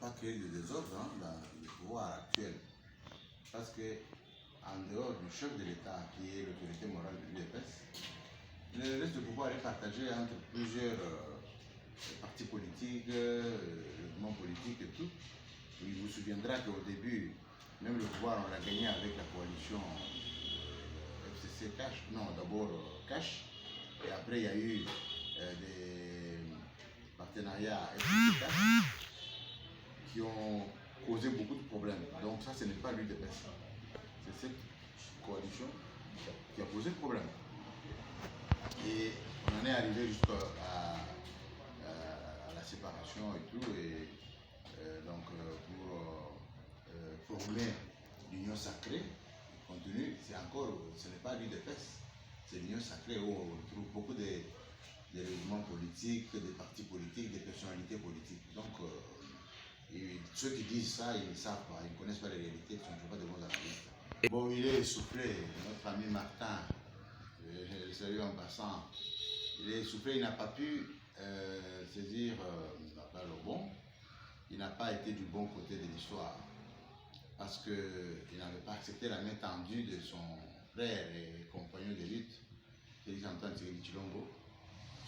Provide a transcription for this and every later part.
pas créer de désordre dans le pouvoir actuel. Parce que, en dehors du chef de l'État, qui est l'autorité morale de l'UDPS, le reste du pouvoir est partagé entre plusieurs partis politiques, mouvements politiques et tout. Il vous souviendra qu'au début, même le pouvoir, on l'a gagné avec la coalition FCC Cash, non, d'abord Cash, et après il y a eu des partenariats FCC Cash qui ont causé beaucoup de problèmes. Donc ça, ce n'est pas l'UDPS. C'est cette coalition qui a posé problème. Et on en est arrivé jusqu'à la séparation et tout. Et donc pour former l'union sacrée, continue, ce n'est pas l'UDPS, c'est l'union sacrée où on trouve beaucoup des mouvements politiques, des partis politiques, des personnalités politiques. Donc et ceux qui disent ça, ils ne savent pas, ils ne connaissent pas les réalités, ils ne sont pas de bons analystes. Bon, il est essoufflé, notre ami Martin, je le salue en passant, il est essoufflé, il n'a pas pu saisir le bon, il n'a pas été du bon côté de l'histoire, parce qu'il n'avait pas accepté la main tendue de son frère et compagnon de lutte, Félix Antoine Tshisekedi Tshilombo,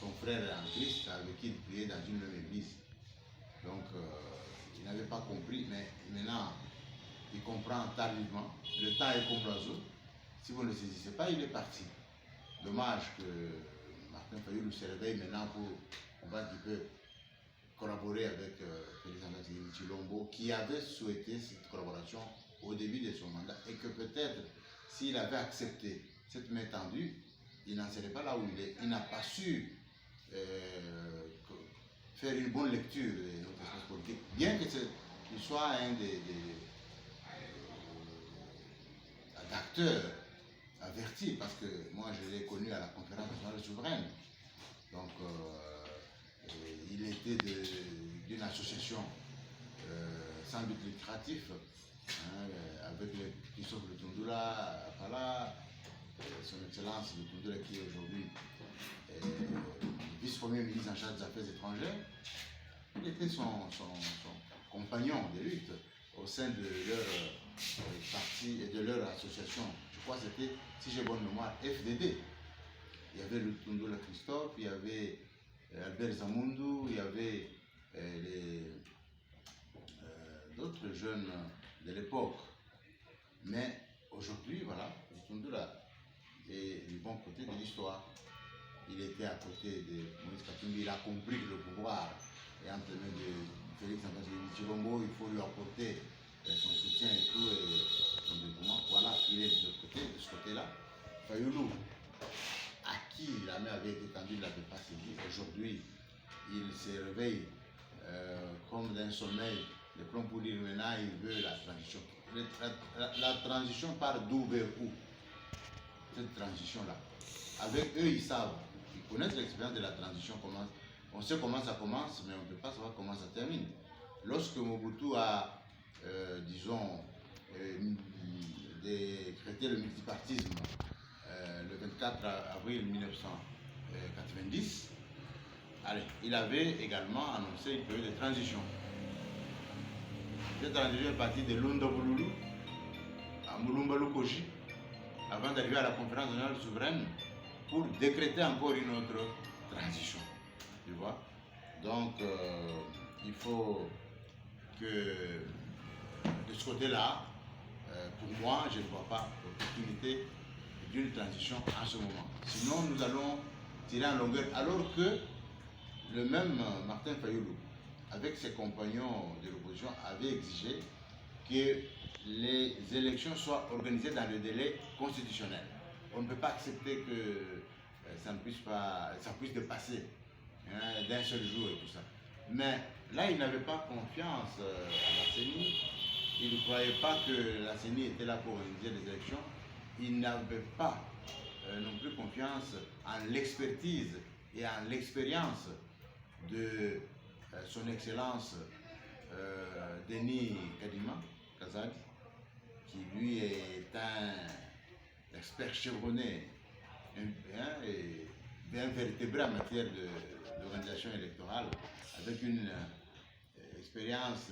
son frère en Christ, avec qui il priait dans une même église. Donc, il n'avait pas compris, mais maintenant, il comprend tardivement. Le temps est comme l'oiseau. Si vous ne le saisissez pas, il est parti. Dommage que Martin Fayulu se réveille maintenant pour voir qu'il peut collaborer avec Félix Antoine Tshisekedi Tshilombo, qui avait souhaité cette collaboration au début de son mandat, et que peut-être, s'il avait accepté cette main tendue, il n'en serait pas là où il est. Il n'a pas su faire une bonne lecture de notre espace politique, bien qu'il soit un des acteurs avertis, parce que moi je l'ai connu à la conférence nationale souveraine. Donc il était d'une association sans but lucratif, avec le Christophe Lutundula Apala, son excellence Lutundula qui est aujourd'hui vice-premier ministre en charge des affaires étrangères. Il était son compagnon de lutte au sein de leur parti et de leur association. Je crois que c'était, si j'ai bonne mémoire, FDD. Il y avait Lutundula Christophe, il y avait Albert Zamundu, il y avait d'autres jeunes de l'époque. Mais aujourd'hui, voilà, Lutundula est du bon côté de l'histoire. Il était à côté de Moïse Katumbi, il a compris que le pouvoir est entre les mains de Félix Antoine Tshisekedi Tshilombo, il faut lui apporter son soutien et tout, et son développement. Voilà, il est de ce côté-là. Fayulu, à qui la main avait été tendue, il ne l'avait pas saisi. Aujourd'hui, il se réveille comme d'un sommeil, de plomb pour dire maintenant il veut la transition. La transition part d'où vers où? Cette transition-là. Avec eux, ils savent, ils connaissent l'expérience de la transition, on sait comment ça commence, mais on ne peut pas savoir comment ça termine. Lorsque Mobutu a, disons, décrété le multipartisme le 24 avril 1990, allez, il avait également annoncé une période de transition. Cette transition est partie de Lundabululu à Mulumba Lukoji, avant d'arriver à la conférence nationale souveraine, pour décréter encore une autre transition. Tu vois? Donc, il faut que de ce côté-là, pour moi, je ne vois pas l'opportunité d'une transition en ce moment. Sinon, nous allons tirer en longueur, alors que le même Martin Fayulu, avec ses compagnons de l'opposition, avait exigé que les élections soient organisées dans le délai constitutionnel. On ne peut pas accepter que ça puisse dépasser d'un seul jour et tout ça. Mais là, il n'avait pas confiance à la CENI. Il ne croyait pas que la CENI était là pour organiser les élections. Il n'avait pas non plus confiance en l'expertise et en l'expérience de son Excellence Denis Kadima Kazadi, qui lui est un expert chevronné et bien vertébré en matière d'organisation électorale, avec une expérience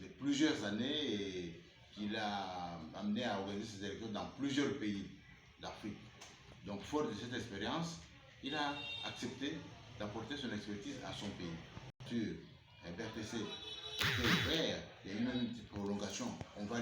de plusieurs années et qu'il a amené à organiser ses élections dans plusieurs pays d'Afrique. Donc, fort de cette expérience, il a accepté d'apporter son expertise à son pays. Sur BRTC était ouvert, il y a eu même une petite prolongation. On va